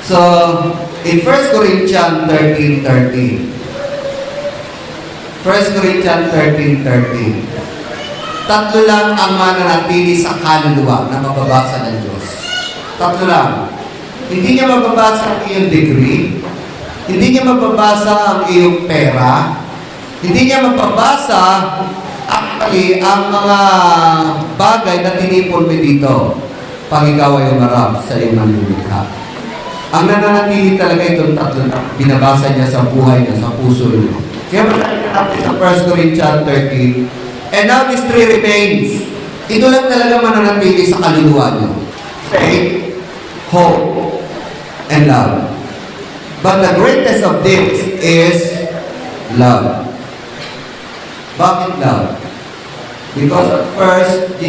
So, in 1 Corinthians 13:13, 1 Corinthians 13:13, tatlo lang ang mananatili sa kaluluwa na mababasa ng Diyos. Tatlo lang. Hindi niya mababasa ang iyong degree, hindi niya mababasa ang iyong pera, hindi niya mababasa actually ang mga bagay na tinipon mo dito pag ikaw ay umarap sa iyong manlumikha. Ang nananatili talaga itong tatlo na binabasa niya sa buhay niya, sa puso niya. Kaya natin sa 1 Corinthians 13, and now these three remains. Ito lang talaga mananatili sa kaluluwa niyo. Faith, hope, and love. But the greatest of this is love. Bakit love? Because at first,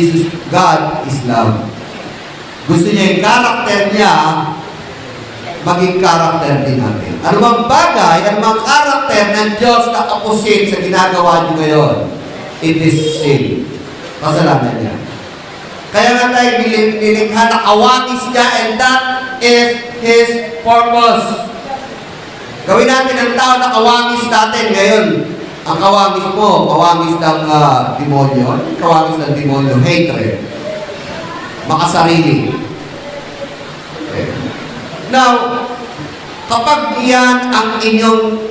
God is love. Gusto niya yung karakter niya maging karakter din natin. Ano bang bagay, ano bang karakter ng Diyos na opposite sa ginagawa niyo ngayon? It is sin. Kasalanan niya. Kaya nga tayo nilikha na kawangis niya, and that is His purpose. Gawin natin ang tao na kawangis natin ngayon. Ang kawangis mo, kawangis ng demonyo. Kawangis ng demonyo, hatred. Makasarili. Okay. Now, kapag yan ang inyong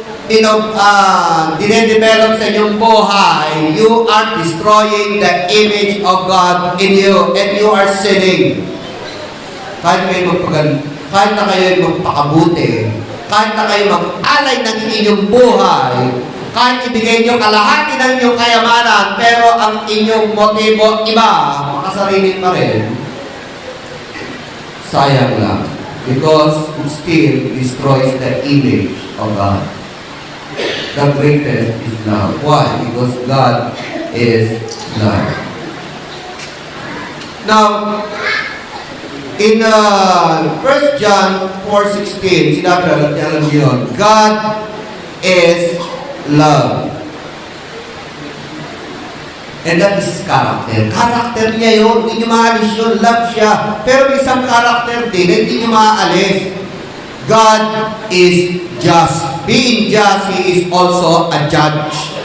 dinedevelop sa inyong buhay, you are destroying the image of God in you, and you are sinning. Kahit na kayo magpakabuti, kahit na kayo mag-alay ng inyong buhay, kahit ibigay nyo kalahati ng inyong kayamanan, pero ang inyong motibo iba, makasarili pa rin, sayang lang. Because it still destroys the image of God. The greatest is love. Why? Because God is love. Now, in 1 John 4:16, sinabi alam niyo yun, God is love. And that is His character. Character niya yun. Hindi niyo maalis yun. Love siya. Pero may isang character din na hindi niyo maaalis. God is just. Being just, He is also a judge.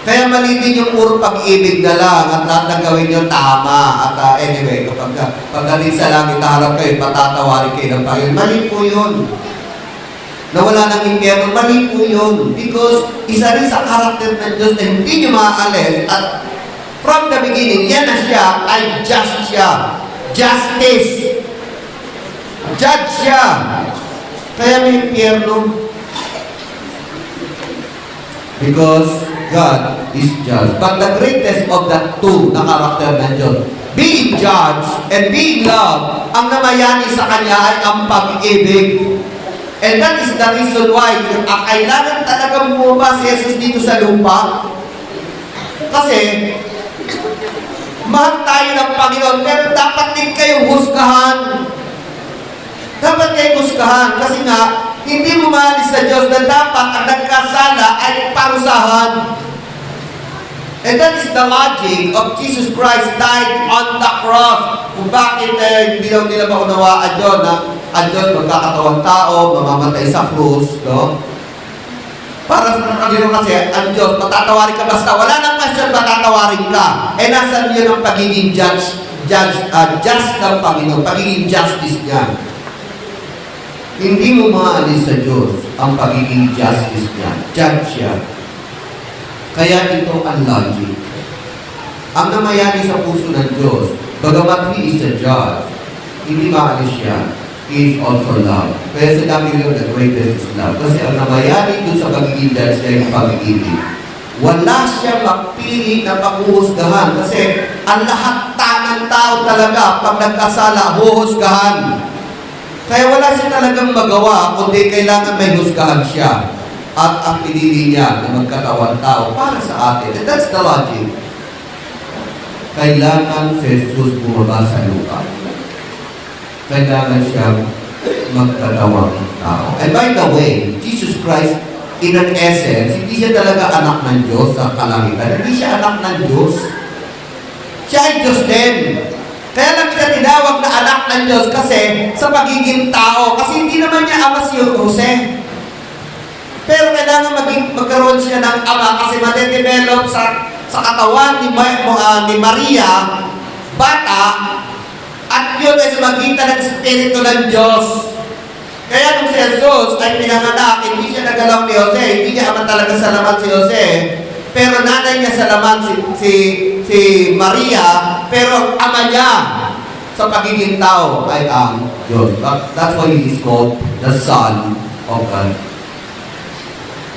Kaya mali din yung puro pag-ibig na lang at lahat na gawin niyo tama. At anyway, kapag pagdating sa langit, harap kayo, patatawarin kayo ng Panginoon. Mali po yun. Nawala ng impyerno, mali po yun. Because isa rin sa karakter ng Diyos na hindi nyo maaalis. At from the beginning, yan na siya, ay just siya. Justice. Judge siya. Kaya may impyerno. Because God is just. But the greatest of the two na karakter ng Diyos, being judge and being love, ang namayani sa Kanya ay ang pag-ibig. And that is the reason why kailangan talagang bumaba si Jesus dito sa lupa. Kasi, mahal tayo ng Panginoon, pero dapat din kayong husgahan. Dapat kayong husgahan. Kasi nga, hindi mo maalis sa Diyos na dapat ang nagkasala ay parusahan. And that is the logic of Jesus Christ died on the cross. Kung bakit hindi daw nila maunawaan yun na ang Diyos magkakatawang tao, mamamatay sa krus, no? Para sa kanino kasi, ang Diyos, matatawarin ka basta. Wala nang question, matatawarin ka. Eh, nasan yun ang pagiging just ng Panginoon, pagiging justice niya. Hindi mo maalis sa Diyos ang pagiging justice niya. Judge siya. Kaya ito ang logic. Ang namayani sa puso ng Diyos, bagamat He is a judge, hindi maalis siya. He is also love. Kaya sinabi nyo, the greatest is love. Kasi ang namayani doon sa pagiging judge niya yung pag-ibig. Wala siya mapili na paghuhusgahan. Kasi ang lahat ng tao talaga, pag nagkasala, huhusgahan. Kaya wala siya talagang magawa, kundi kailangan may husgahan siya. At ang pinili niya na magkatawang tao para sa atin. And that's the logic. Kailangan si Jesus bumaba sa lupa. Kailangan siya magkatawang tao. And by the way, Jesus Christ, in an essence, hindi siya talaga anak ng Diyos sa kalangitan. Hindi siya anak ng Diyos. Siya ay Diyos din. Kaya lang siya tinawag na anak ng Diyos kasi sa pagiging tao. Kasi hindi naman niya ama si Jose. Pero kailangan magkaroon siya ng ama kasi madedevelop sa katawan ni Maria, bata, at yun ay sumagitan ng Espiritu ng Diyos. Kaya nung si Jesus ay pinanganak, hindi siya nagalaw ni Jose, hindi niya ama talaga sa laman si Jose, pero nanay niya sa laman si Maria, pero ang ama niya sa pagiging tao ay ang Diyos. That's why he is called the Son of God.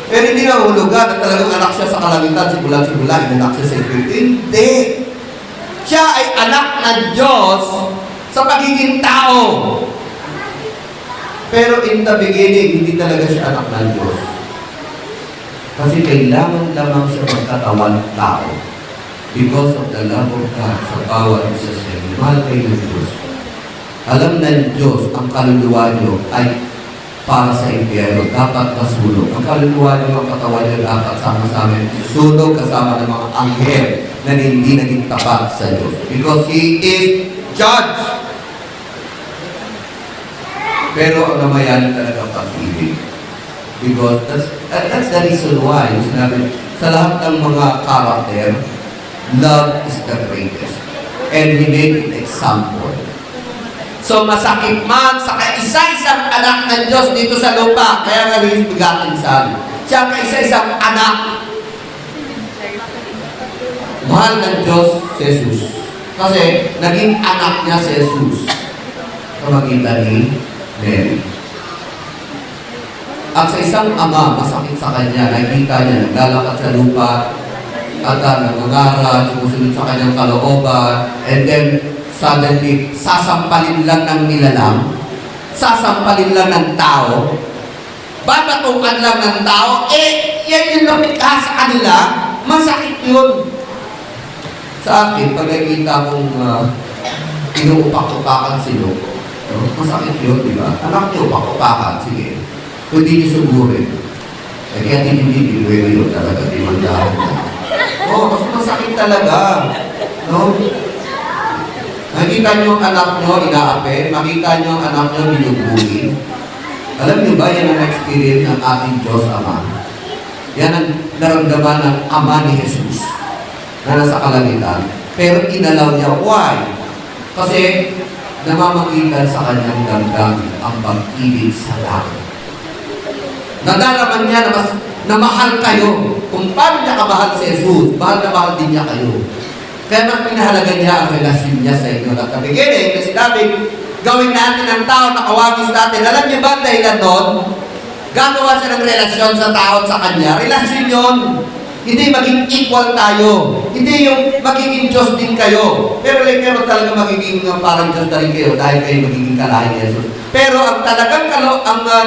Pero hindi na hulugan na talagang anak siya sa kalangitan, simula, inanak siya sa Espiritu. Hindi. Siya ay anak ng Diyos sa pagiging tao. Pero in the beginning, hindi talaga siya anak ng Diyos. Kasi kailangan lamang siya magkatawan tao. Because of the love of God sa bawat isa siya. Mahal kayo ng Diyos. Alam ng Diyos, ang kaluluwa niyo ay para sa impyerno. Dapat masunog. Ang kaluluwa niyo, ang katawan niyo dapat sama-sama. Sunog kasama ng mga anghel na hindi naging tapat sa Diyos. Because He is judge. Pero ang namayan talaga pag-ibig. Because that's the reason why, sinabi, sa lahat ng mga karakter, love is the greatest. And He made an example. So masakit man sa kaisa-isang anak ng Diyos dito sa lupa, kaya nga rin bigatin sa amin. Siya kaisa-isang anak. Mahal ng Diyos si Jesus. Kasi naging anak niya si Jesus. Pamagitan ni Mary. At sa isang ama, masakit sa kanya, nakikita niya, naglalakad sa lupa, at nangangaral, sumusunod sa kanyang kalooban, and then, suddenly, sasampalin lang ng nilalang, sasampalin lang ng tao, babatukan lang ng tao, yan yung lumikha sa kanila, masakit yun. Sa akin, pag nakikita kong inuupak-upakan sila, masakit yun, di ba? Anak niyo, upak-upakan, sige. Kung di niyo sugurin, kaya hindi yun talaga, di mandahan na. Kasi masakit talaga. No? Makita niyo ang anak niyo, inaapi. Makita niyo ang anak niyo, binubuli. Alam niyo ba, yan ang experience ng ating Diyos Ama. Yan ang naramdaman ng Ama ni Jesus na nasa kalangitan. Pero inalaw niya, why? Kasi namamagitan sa kanyang damdamin ang pag-ibig sa langit. Nadalaman niya na mahal kayo. Kung paano niya kamahal si Jesus, mahal na mahal din niya kayo. Kaya mas pinahalaga niya ang relasyon niya sa inyo. At the beginning, kasi sinabing, gawin natin ang tao na kawagis natin. Alam niyo ba ang dahilan doon? Gagawa siya ng relasyon sa tao at sa kanya. Relasyon yun. Hindi maging equal tayo. Hindi yung magiging Diyos din kayo. Pero like meron talaga magiging parang Diyos na rin kayo dahil kayo magiging kalahin ni Jesus. Pero ang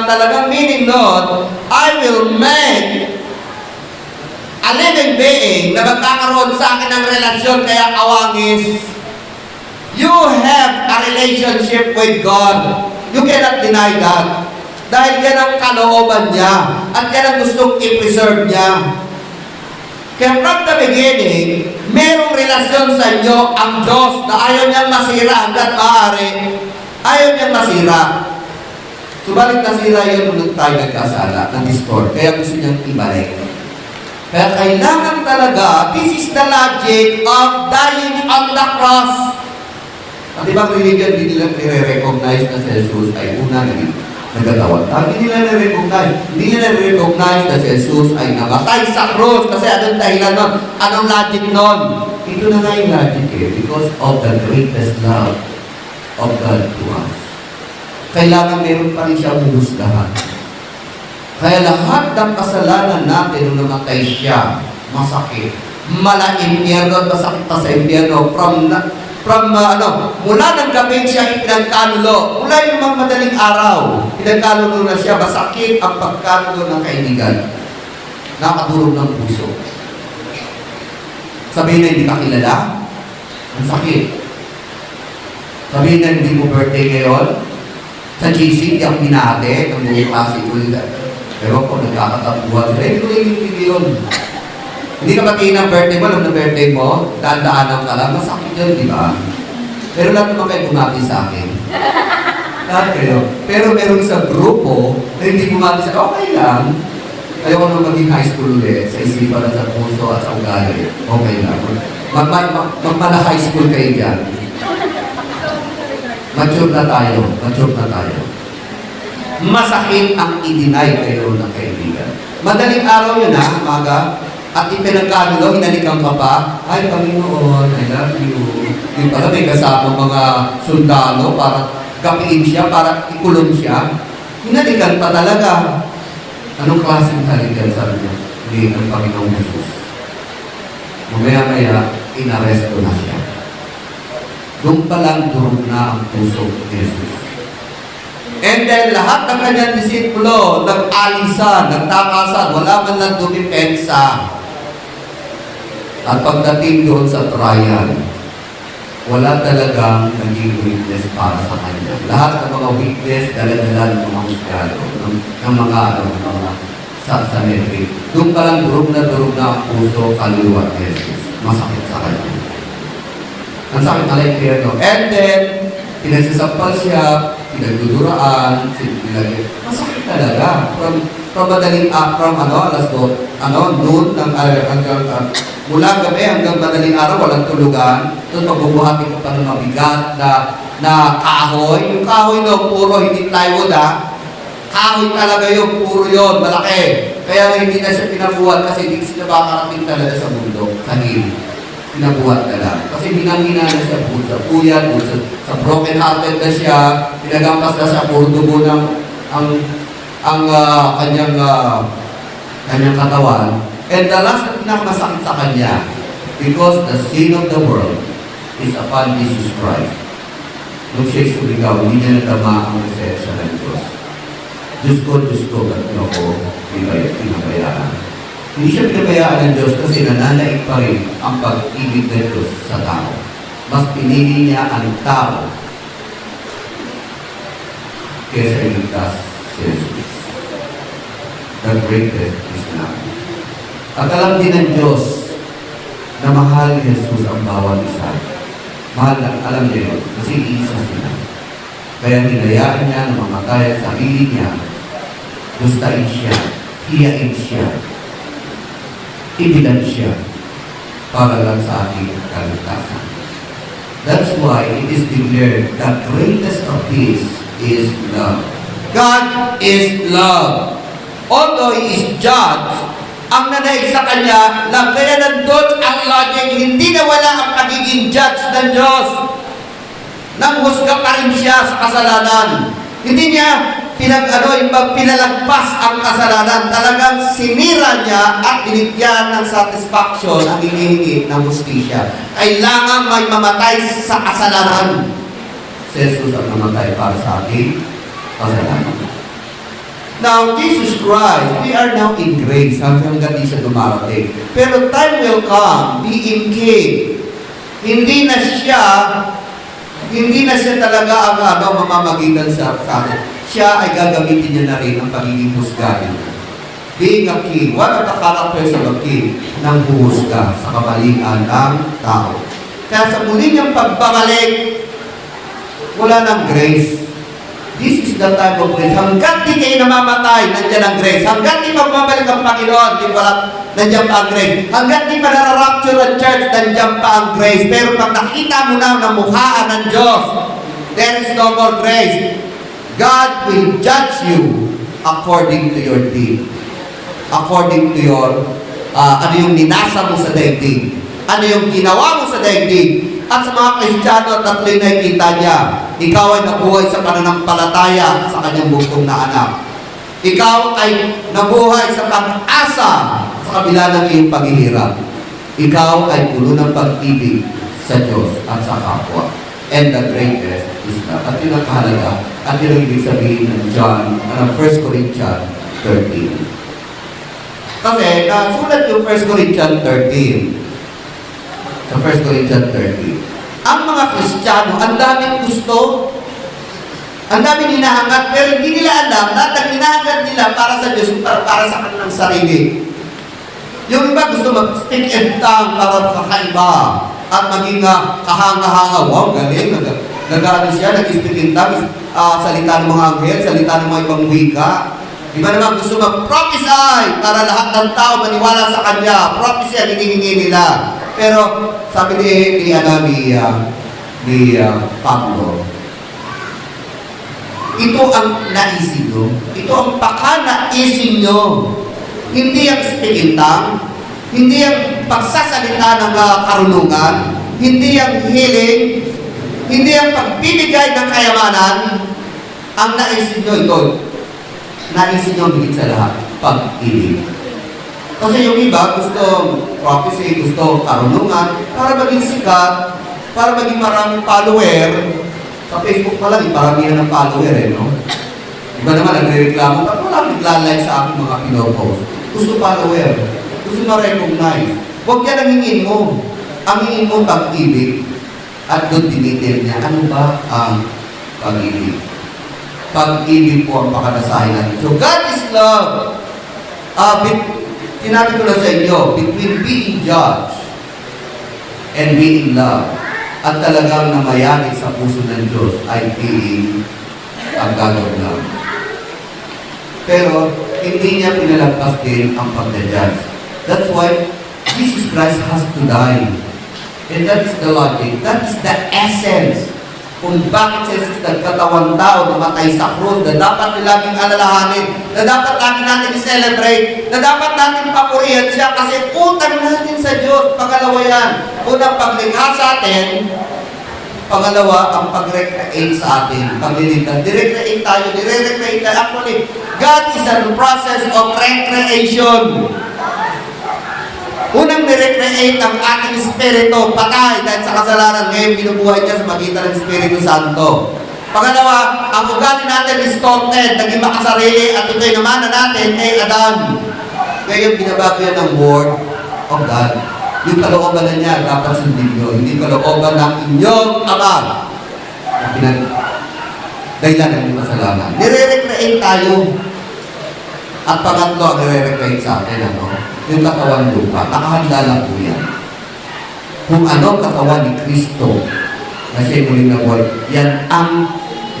talagang meaning noon, I will make a living being na magkakaroon sa akin ng relasyon kaya kawangis. You have a relationship with God. You cannot deny that. Dahil yan ang kalooban niya at yan ang gustong i-preserve niya. Kaya from the beginning, merong relasyon sa inyo ang Diyos na ayaw niyang masira hanggat maaari. Ayaw niyang masira. Subalit nasira yun nung tayo nagkasala, nag-distort. Kaya gusto niyang ibalik. Kaya kailangan talaga, this is the logic of dying on the cross. At ibang religion, hindi nila nire-recognize na si Jesus ay una nagkatawag. Hindi nila nire-recognize na si Jesus ay namatay sa cross. Kasi anong dahilan nun? Anong logic nun? Ito na nga yung logic because of the greatest love of God to us. Kailangan meron pa rin siyang huhusgahan. Kaya lahat ng kasalanan natin nung namatay siya, masakit. Mala impyerno at masakit pa sa impyerno. Mula ng gabi siya ipinagkanulo. Mula yung mga madaling araw, pinagkanulo na siya. Masakit ang pagkanulo ng kaibigan. Nakadurog ng puso. Sabihin na hindi ka kilala, ang sakit. Sabihin na hindi mo birthday ngayon, sa GC, hindi ako binate, ang buong klase ko yun. Pero kung nagkakatabuhan sila, hindi ko naging yun. Hindi ka pati ng birthday mo, alam na birthday mo, daan-daanan ka lang, masakit yun, di ba? Pero lahat naman kayo bumati sa akin. Lahat kayo. Pero meron sa grupo na hindi bumati sa akin, okay lang. Ayoko nang maging high school ulit sa isipan at sa puso at sa ugali. Okay lang. Magmala high school kayo dyan. Mature na tayo. Mature na tayo. Masakit ang i-deny kayo ng kaibigan. Madaling araw yun ha, umaga. At ipinagkano daw, hinalikan ka pa. Ay, Panginoon, I love you. Yung pala may kasama mga sundalo para kapiin siya, para ikulong siya. Hinalikan pa talaga. Anong klaseng halikan sa niya? Hindi ng Panginoong Jesus. Mamaya-maya, inaresto na siya. Doon pa lang durog na ang puso ni Jesus. And then, lahat ng kanyang disipulo, nag-alisan, nagtakasan, wala man lang dumipensa. At pagdating doon sa trial, wala talagang naging witness para sa kanya. Lahat ng mga witness, dala-dala ng mga husgado, ng mga sa metric. Doon pa lang durog na ang puso, kaluluwa ni Jesus. Masakit sa kanya. Ang sakit na lang no? And then, pinagsasampal siya, pinagduduraan, masakit talaga. From madaling alas 2, noon, hanggang, mula gabi hanggang madaling araw, walang tulugan. Tapos magbubuhati ko pa ng mabigat na kahoy. Yung kahoy no, puro hindi plywood kahoy talaga yung puro yun, malaki. Kaya hindi na siya pinabuhat kasi hindi sila makakarating talaga sa mundo, sa hill. Pinabuhat na lang. Kasi binangina na siya, sa puyat, sa broken hearted na siya, pinagampas na siya, puro dugo ng kanyang katawan. And the last na pinakamasakit sa kanya, because the sin of the world is upon Jesus Christ. Nung siya'y sumigaw, hindi niya nadama ang presensya ng Diyos. Diyos ko, ba't niyo ako pinabayaan? Hindi siya pinabayaan ng Diyos kasi nananaig pa rin ang pag-ibig ng Diyos sa tao. Mas pinili niya ang tao kaysa iligtas si Jesus. The greatest is love. At alam din ng Diyos na mahal ni Jesus ang bawat isa. Mahal na, alam niya yun, kasi isa sila. Kaya hinayaan niya na mamatay ang sarili niya, gustain siya, hiyain siya, ibilan siya, para lang sa ating kaligtasan. That's why it is declared the greatest of these is love. God is love. Although He is judge, ang nanaig sa Kanya, lang kaya nandun ang logic, hindi nawala ang pagiging judge ng Diyos. Nanghusga pa rin siya sa kasalanan. Hindi niya pinalagpas ang kasalanan. Talagang sinira niya at binigyan ng satisfaction ang hinihingi ng hustisya. Kailangan may mamatay sa kasalanan. Si Jesus ang namatay para sa ating kasalanan. Now, Jesus Christ, we are now in grace hanggang di siya dumarating. Pero time will come, being King. Hindi na siya talaga ang mamamagitan sa atin. Siya ay gagamitin niya na rin ang pagiging husgahan niya. Being a king, one of the characters of a king, nang huhusga sa kamalian ng tao. Kaya sa muli niyang pagbabalik, wala ng grace. This is the time of grace. Hanggat di kayo namamatay, nandiyan ang grace. Hanggat di magbabalik ang Panginoon, nandiyan pa ang grace. Hanggat di manarapture ang church, nandiyan pa ang grace. Pero pag nakita mo na ang mukhaan ng Diyos, there is no more grace. God will judge you according to your deed. According to your, ano yung ninasa mo sa daigdig. Ano yung ginawa mo sa daigdig. At sa mga Kristiyano, tatlo'y nakikita niya. Ikaw ay nabuhay sa pananampalataya sa kanyang bugtong na anak. Ikaw ay nabuhay sa pag-asa sa kabila ng iyong paghihirap. Ikaw ay puno ng pag-ibig sa Diyos at sa kapwa. And the greatest is love. At yun ang kahalaga. At yun ang ibig sabihin ng 1 Corinthians 13. Kasi nasulat yung 1 Corinthians 13. Sa 1 Corinthians 13. Ang mga Kristiyano, ang daming gusto, ang daming hinahangat, pero hindi nila alam, lahat ng hinahangat nila para sa Diyos, para sa kanilang sarili. Yung iba gusto mag-speak and tongue para kakaiba. at maging kahanga-hanga. Wow, galing. Nag-ano siya, nag-speak in tongues, salita ng mga anghel, salita ng mga ibang wika. Iba naman gusto mag-prophesy para lahat ng tao maniwala sa kanya. Prophecy ang hinihingi nila. Pero sabi ni Pablo, ito ang naisin nyo. Ito ang pakanaisin nyo. Hindi ang speak in tongues, hindi ang pagsasalita ng karunungan, hindi ang healing, hindi ang pagbibigay ng kayamanan. Ang naisin nyo ito. Naisin nyo higit sa lahat, pag-ibig. Kasi yung iba, gusto prophecy, gusto karunungan, para maging sikat, para maging maraming follower. Sa Facebook pa lang, paramihan ng follower no? Iba naman, nagre-reklamo, ba't wala naglalike sa aking mga pinopost? Gusto follower, gusto ma-recognize. Huwag yan ang hingin mo. Ang hingin mo, pag-ibig. At doon dinitil niya, ano ba ang pag-ibig? Pag-ibig po ang pakanasahin natin. So, God is love. Sinabi ko na sa inyo, between being judged and being loved, at talagang namayani sa puso ng Diyos ay being ang God of love. Pero, hindi niya pinalagpas din ang pagdajudge. That's why Jesus Christ has to die. And that is the logic. That is the essence kung bakit si Jesus nagkatawang tao namatay sa krus, na dapat laging alalahanin, na dapat lagi natin i-celebrate, na dapat natin papurihan siya kasi utang natin sa Diyos. Pangalawa yan. Unang paglikha sa atin, pangalawa, ang pag-recreate sa atin. Pagliligtas. Di-recreate tayo, di-recreate tayo. Actually, God is in the process of recreation. Unang nirecreate ang ating espiritu, patay dahil sa kasalanan. Ngayon, binubuhay niya sa magitan ng Espiritu Santo. Pangalawa, ang ugali natin distorted, naging makasarili, at ito'y namana natin kay Adan. Ngayon, binabago yan ng Word of God. Yung kalooban na niya, dapat sundin nyo. Hindi kalooban ng inyong Ama. Dahilan ng inyong kasalanan. Nire-recreate tayo. At pangatlo, ang nire-recreate sa atin, yung katawan lupa, nakahanda lang po yan. Kung ano katawan ni Kristo, na siya muling nabuhay, yan ang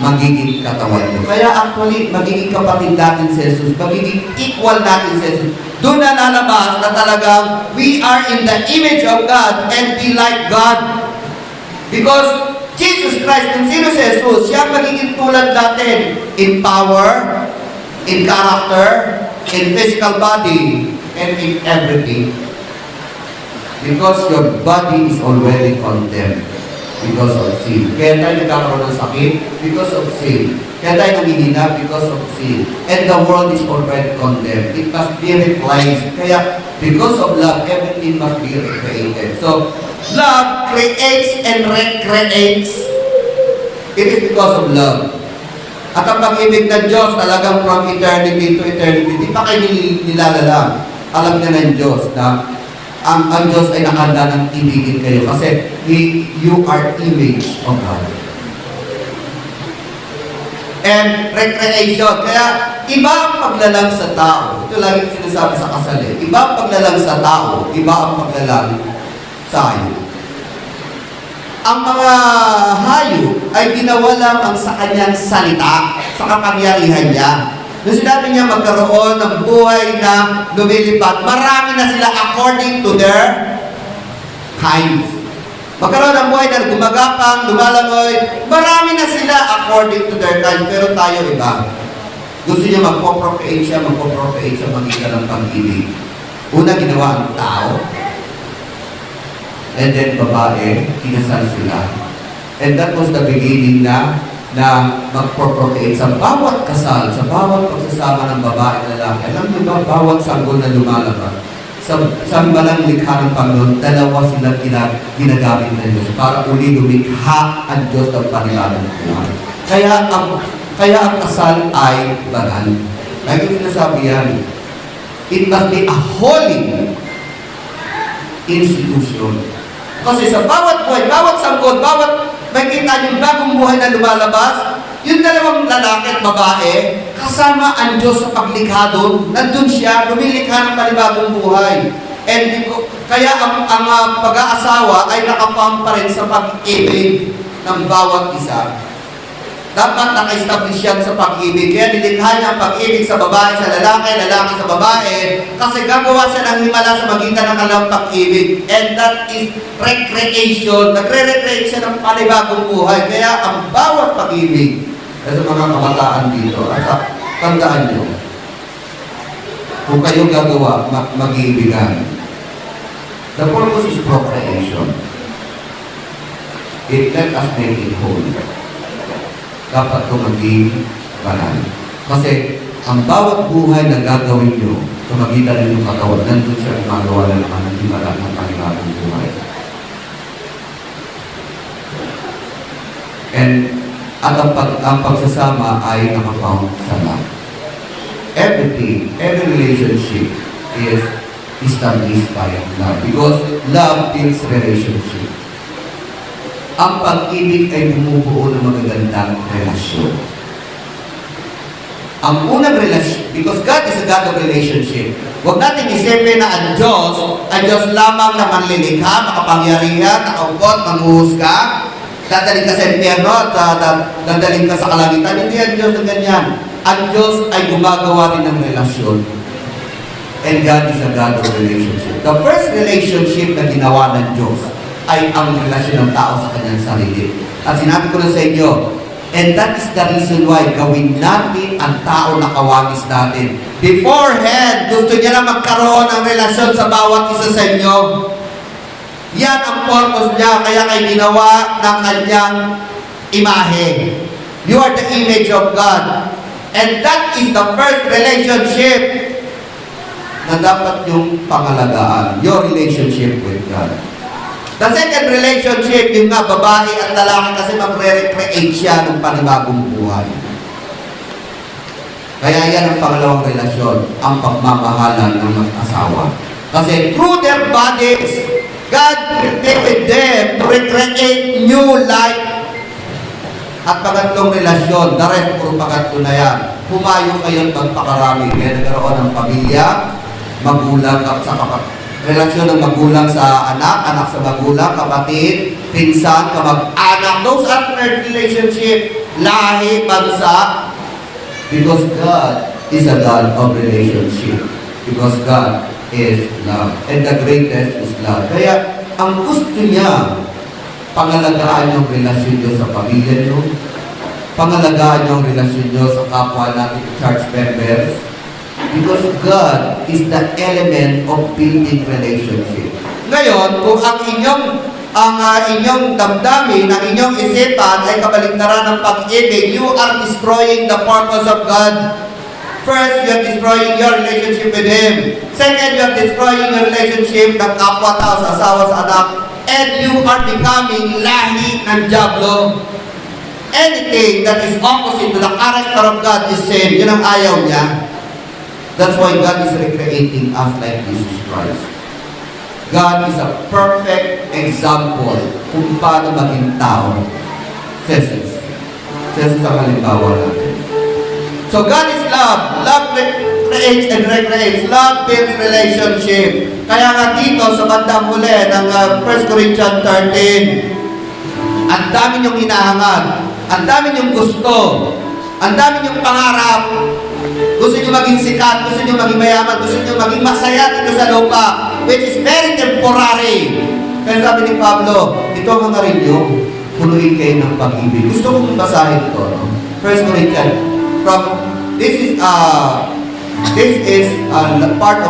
magiging katawan mo. Kaya actually, magiging kapatid natin si Jesus, magiging equal natin si Jesus. Doon na lalabas na talagang we are in the image of God and be like God. Because Jesus Christ, kung sino si Jesus, siya magiging tulad natin in power, in character, in physical body, and in everything. Because your body is already condemned because of sin. Kaya tayo nagkakaroon ng sakit because of sin. Kaya tayo nanghihina because of sin. And the world is already condemned. It must be replaced. Kaya because of love, everything must be recreated. So, love creates and recreates. It is because of love. At ang pag-ibig ng Diyos talagang from eternity to eternity, di pa kayo nilalalang. Alam na ng Diyos na ang Diyos ay nakahanda ng ibigin kayo kasi you are image of God. And recreation. Kaya iba ang paglalang sa tao. Ito lagi sinasabi sa kasal. Iba ang paglalang sa tao, iba ang paglalang sa hayop. Ang mga hayop ay ginawa lamang sa kanyang salita, sa kapangyarihan niya. Nung sinabi niya magkaroon ng buhay na lumilipat, marami na sila according to their kinds. Magkaroon ng buhay na gumagapang, lumalangoy, marami na sila according to their kinds. Pero tayo iba. Gusto niya magpo-procreate siya magitan ng pag-ibig. Una ginawa ang tao, and then babae, kinasal sila. And that was the beginning na magpo-procreate sa bawat kasal, sa bawat pagsasama ng babae at lalaki. Alam niyo ba, bawat sanggol na lumalabas, sa balang likha ng Panginoon, dalawa silang ginagamit ng Diyos para uli lumikha ang Diyos ng panibagong buhay. Kaya ang kasal ay banal. Lagi ko sinasabi yan, it must be a holy institution. Kasi sa bawat buhay, bawat sanggol, bawat makikita yung bagong buhay na lumalabas, yung dalawang lalaki at babae, kasama ang Diyos sa paglikha doon. Nandun siya, lumilikha ng panibagong buhay. And Kaya ang pag-aasawa ay nakafound pa rin sa pag-ibig ng bawat isa. Dapat naka-establish yan sa pag-ibig. Kaya nilikha niya ang pag-ibig sa babae, sa lalaki, lalaki sa babae, kasi gagawa siya ng himala sa magitan ng kanilang pag-ibig. And that is recreation. Nagre-recreate siya ng panibagong buhay. Kaya ang bawat pag-ibig, sa mga kabataan dito, at tandaan nyo, kung kayo gagawa, mag-ibigan. The purpose is procreation. It let us make it whole. Dapat ko maging banal. Kasi ang bawat buhay na gagawin nyo sa magitan ng inyong katawan, nandun siya gumagawa na naman ng himala ng panibagong buhay. And at ang pagsasama ay nakafound sa love. Everything, every relationship is established by love. Because love builds relationship. Ang pag-ibig ay bumubuo ng magagandang relasyon. Ang unang relasyon, because God is a God of relationship. Huwag natin isipin na ang Diyos ay Diyos lamang na manlilikha, makapangyarihan, nakaupot, manghuhusga, dadaling ka sa impyerno at dadaling ka sa kalangitan. Hindi ang Diyos na ganyan. Ang Diyos ay gumagawa rin ng relasyon. And God is a God of relationship. The first relationship na ginawa ng Diyos ay ang relasyon ng tao sa kanyang sarili. At sinabi ko na sa inyo, and that is the reason why gawin natin ang tao na kawagis natin. Beforehand, gusto niya na magkaroon ng relasyon sa bawat isa sa inyo. Yan ang purpose niya, kaya kayo ginawa ng kanyang imahe. You are the image of God. And that is the first relationship na dapat yung pangalagaan, your relationship with God. The second relationship, yung nga babae at lalaki kasi magre-recreate siya ng panibagong buhay. Kaya yan ang pangalawang relasyon, ang pagmamahalan ng mag-asawa. Kasi through their bodies, God created them to recreate new life. At pangatlong relasyon, the rest, puro pangatlo na yan. Humayo kayo't magpakarami. Kaya nagkaroon ng pamilya, magulang sa kapatid. Relasyon ng magulang sa anak, anak sa magulang, kapatid, pinsan, kamag-anak. Those are relationship, lahi, bansa. Because God is a God of relationship. Because God is love. And the greatest is love. Kaya, ang gusto niya, pangalagaan yung relasyon niyo sa pamilya niyo, pangalagaan yung relasyon niyo sa kapwa natin church members, because God is the element of building relationship. Ngayon, kung ang inyong damdamin, ang inyong isipan ay kabaligtaran ng pag-ibig, you are destroying the purpose of God. First, you are destroying your relationship with Him. Second, you are destroying your relationship ng kapwa-tao sa asawa sa anak. And you are becoming lahi ng diablo. Anything that is opposite to the character of God is sin. Yun ang ayaw niya. That's why God is recreating us like Jesus Christ. God is a perfect example kung paano maging tao. Jesus ang halimbawa natin. So God is love. Love creates and recreates. Love builds relationship. Kaya nga dito sa bandang huli ng 1 Corinthians 13, ang dami niyong hinahangad, ang dami niyong gusto, ang dami niyong pangarap. Gusto niyo maging sikat, gusto niyo maging mayaman, gusto niyo maging masaya dito sa lupa, which is very temporary. Kaya sabi ni Pablo, ito ang hangarin niyo, punuin kayo ng pag-ibig. Gusto kong basahin ito, no? 1 Corinthians, this is part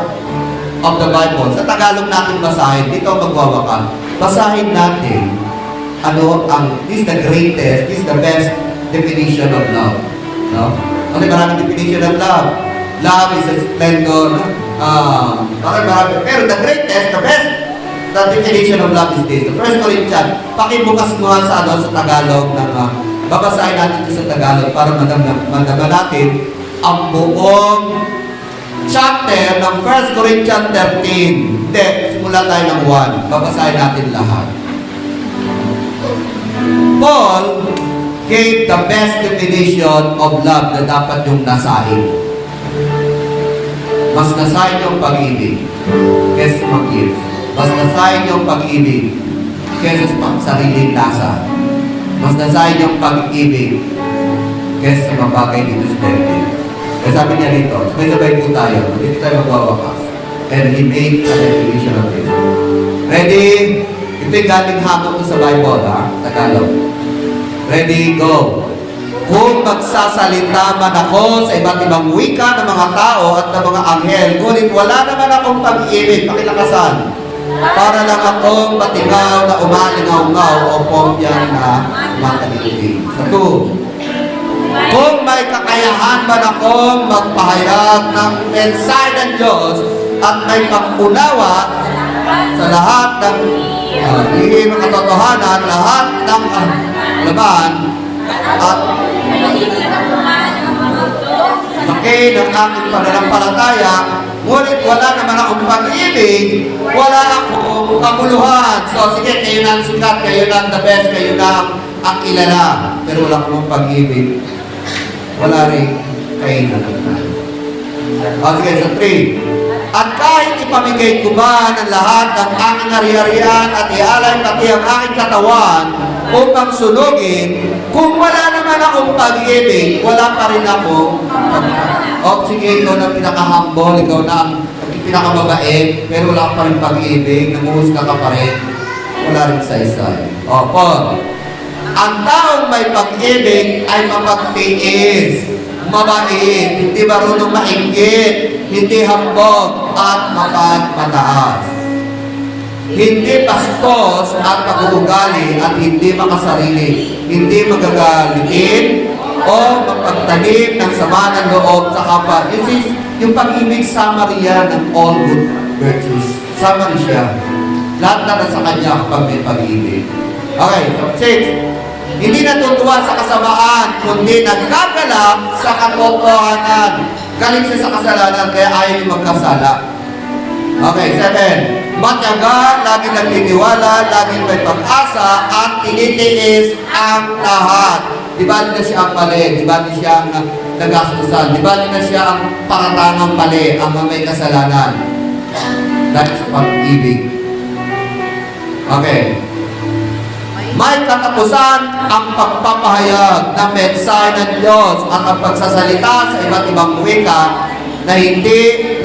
of the Bible. Sa Tagalog natin basahin, dito ang magwawakan. Basahin natin, this is the greatest, this is the best definition of love. No? Kasi maraming definition of love. Love is a splendor. Marami. Pero the greatest, the best, the definition of love is this. The 1 Corinthians, pakibukas mo sa Tagalog ng babasahin natin ito sa Tagalog para madama natin ang buong chapter ng 1 Corinthians 13. Hindi, simula tayo ng 1. Babasahin natin lahat. Paul gave the best definition of love na dapat yung nasahin. Mas nasahin yung pag-ibig kaysa mag-give. Mas nasahin yung pag-ibig kaysa sa sariling lasa. Mas nasahin yung pag-ibig kaysa sa mga bagay dito sa daigdig. Kaya sabi niya dito, sabay-sabay po tayo, hindi tayo magwawakas. And He made a definition of it. Ready? Ito'y galing hamon ko sa Bible, ha? Tagalog. Ready, go. Kung magsasalita man ako sa iba't ibang wika ng mga tao at ng mga anghel, ngunit wala naman akong pag-ibig, pakilakasan, para lang akong matingaw na umalingaw-ngaw o pompyan na matalitig. Sa 2, kung may kakayahan man akong magpahayag ng mensahe ng Diyos at may pag-unawa sa lahat ng lihim ng katotohanan, lahat ng laman, at laki ng aking pananampalataya, ngunit wala naman akong pag-ibig, wala akong kabuluhan. So, sige, kayo na ang sikat, kayo na ang the best, kayo na ang kilala. Pero wala akong pag-ibig. Wala rin kayo na. Sige, sa 3. At kahit ipamigay ko ba ng lahat ng aking ari-arian at ialay pati ang aking katawan upang sunugin, kung wala naman akong pag-ibig, wala pa rin ako. Sige, ikaw na pinaka-humble, ikaw na ang pinaka-mabait, pero wala pa rin pag-ibig, namuhusga ka pa rin, wala rin saysay. 4. Ang taong may pag-ibig ay mapagtiis, mabait, hindi marunong mainggit, hindi hambog at mataas. Hindi bastos at pag-uugali at hindi makasarili. Hindi magagalitin o mapagtanim ng sama ng loob sa kapwa. Yung pag-ibig, summary yan ng all good virtues. Summary siya. Lahat na nasa kanya kapag may pag-ibig. Okay, 6. Hindi natutuwa sa kasamaan, kundi nagkagalak sa katotohanan. Galing siya sa kasalanan, kaya ayaw niyo magkasala. Okay, 7. Matyaga, laging nagtitiwala, laging may pag-asa, at tinitiis ang lahat. Di ba na siya ang mali? Di ba na siya ang nagastusan? Di ba na siya ang paratangang mali, ang may kasalanan? Dahil sa pag-ibig. Okay. May katapusan ang pagpapahayag ng mensahe ng Diyos at ang pagsasalita sa iba't ibang wika na hindi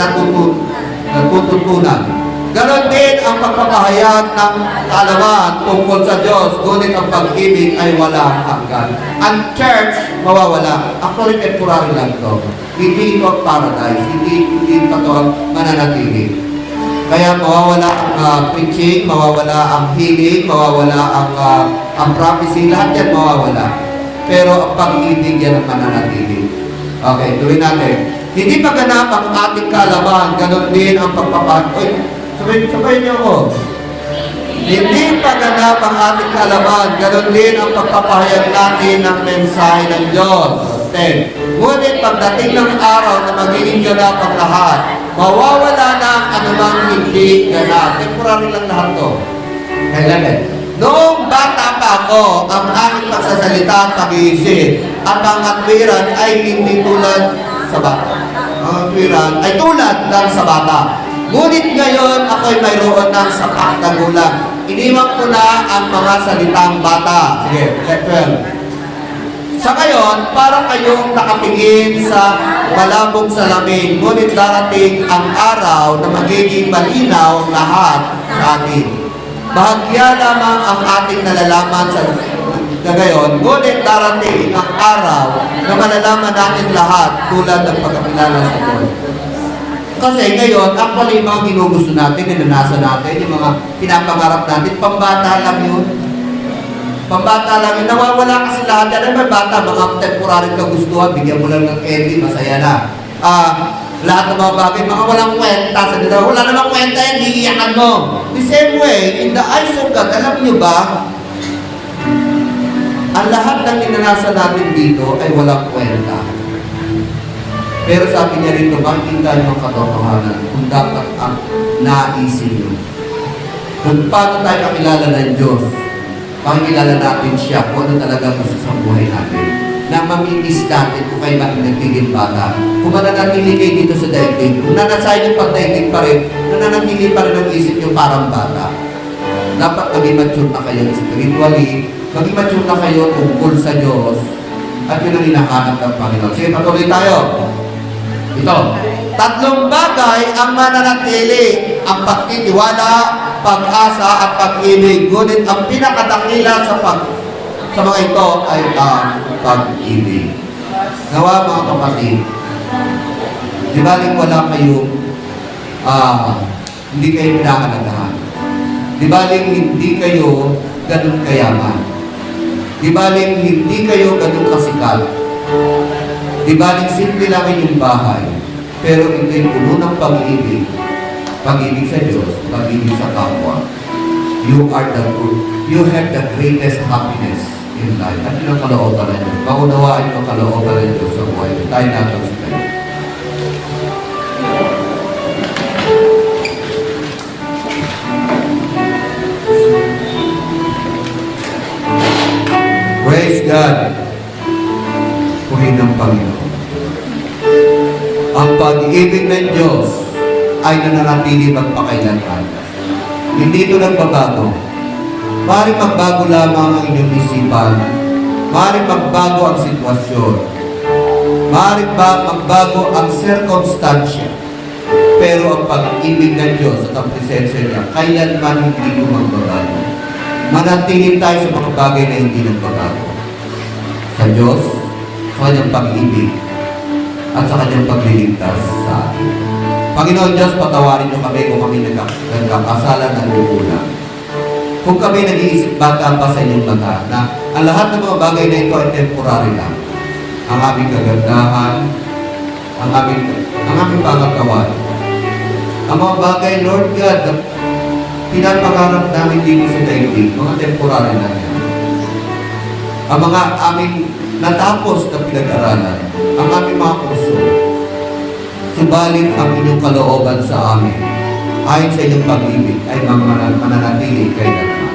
natututunan. Ganon din ang pagpapahayag ng kaalaman tungkol sa Diyos, ngunit ang pag-ibig ay walang hanggan. Ang church, mawawala. Actually, temporary lang ito. Hindi ito ang paradise. Hindi pa ito ang mananatili. Kaya mawawala ang preaching, mawawala ang healing, mawawala ang prophecy, lahat yan mawawala. Pero ang pag-ibig yan ang mananatili. Okay, tuloy natin. Hindi maganap ang ating kaalaman, ganon din ang pagpapahayag. Sabay niyo ako. Hindi maganap ang ating kaalaman, ganon din ang pagpapahayag natin ng mensahe ng Diyos. 10. Ngunit pagdating ng araw na magiging ganap ang lahat, mawawala na ang anumang hindi ganap. Temporary lang lahat to. 11. Noong bata pa ako, ang aking pagsasalita at pag-iisip at ang atwiran ay hindi tulad sa bata. Ang atwiran ay tulad ng sa bata. Ngunit ngayon, ako'y mayroon ng sapat na gulang. Iniwan ko na ang mga salitang bata. Sige, 12. Sa ngayon, para kayong nakatingin sa malabong salamin, ngunit darating ang araw na magiging malinaw lahat sa atin. Bahagya lamang ang ating nalalaman sa ngayon, ngunit darating ang araw na malalaman natin lahat tulad ng pagkakilala sa Diyos. Kasi ngayon, actually, yung mga ginugusto natin, ninanasa natin, yung mga pinapangarap natin, pambata lang yun. Pambata lang yun. Nawawala kasi lahat yan. May bata, mga temporary kagustuhan, bigyan mo lang ng candy, masaya na. Lahat ng mga bagay, mga walang kwenta. Sabi na, wala namang kwenta yan, hiiyakan mo. The same way, in the eyes of God, alam nyo ba, ang lahat ng ninanasa natin dito ay walang kwenta. Pero sabi niya rito, makikita yung katotohanan kung dapat ang naisin nyo. Kung paano tayo kakilala ng Diyos, makikilala natin siya kung ano talaga gusto sa buhay natin. na mamimiss natin kung kayo mananatiling bata. Kung mananatili kayo dito sa daigdig, kung nanasay yung pagdaigdig pa rin, nananatili pa rin ang isip nyo parang bata. Dapat maging mature na kayo spiritually, maging mature na kayo tungkol sa Diyos, at yun ang hinahanap ng Panginoon. Sige, patuloy tayo. Ito, 3 bagay ang mananatili: ang pagtitiwala, pag-asa, at pag-ibig. Ngunit ang pinakadakila sa mga ito ay ang pag-ibig. Nawa mga kapatid, di baling wala kayong hindi kayo pinahalagahan. Di baling hindi kayo ganun kayaman. Di baling hindi kayo ganun kasikat. Di baling simple lang inyong bahay, pero ito'y puno ng pag-ibig. Pag-ibig sa Diyos, pag-ibig sa kapwa. You have the greatest happiness in life. At yun ang kalooban ng Diyos. Maunawaan yung kalooban ng Diyos sa buhay. Tayo natin sa tayo. Praise God. Purihin ng Panginoon. Ang pag-ibig ng Diyos ay nananatili magpakailanman. Hindi ito nagbabago. Maaaring magbago lamang ang inyong isipan. Maaaring magbago ang sitwasyon. Maaaring magbago ang circumstansya. Pero ang pag-ibig ng Diyos at ang presensya niya, kailanman hindi ito magbabago. Manatili tayo sa mga bagay na hindi nagbabago. Sa Diyos, sa kanyang pag-ibig, at sa kanyang pagliligtas sa atin. Panginoon Diyos, patawarin niyo kami kung kami nagkakasalan ng lukulang. Kung kami nag-iisip bata pa sa inyong mata na ang lahat ng mga bagay na ito ay temporary lang. Ang aming kagandahan, ang aming pangatawan, ang mga bagay, Lord God, na pinapangarap namin dito sa daigdig, mga temporary lang yan. Ang mga aming natapos na pinag-aralan, ang aming mga kurso, subalit ang inyong kalooban sa amin, ayon sa inyong pag-ibig, ay mananatili kailanman.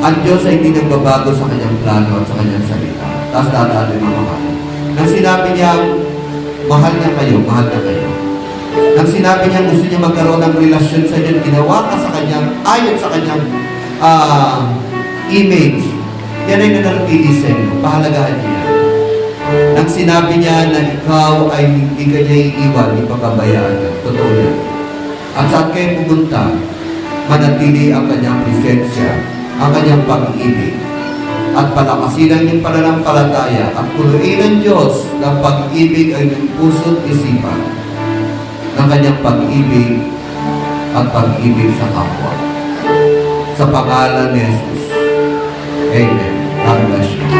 Ang Diyos ay hindi nagbabago sa kanyang plano at sa kanyang salita. Tapos dadaan mga mahal. Nang sinabi niya, mahal na kayo, mahal na kayo. Nang sinabi niya, gusto niya magkaroon ng relasyon sa inyo, ginawa ka sa kanyang, ayon sa kanyang image, yan ay nananatili sa inyo. Pahalagahan niya. Nang sinabi niya na ikaw ay hindi ka niya iiwan, ipapabayaan ka. Totoo yan. At saan kayo pumunta, manatili ang kanyang presensya, ang kanyang pag-ibig, at palakasin ang inyong pananampalataya, at punuin ng Diyos ng pag-ibig ay ng puso't isipan, ng kanyang pag-ibig at pag-ibig sa kapwa. Sa pangalan ni Jesus. Amen. God bless you.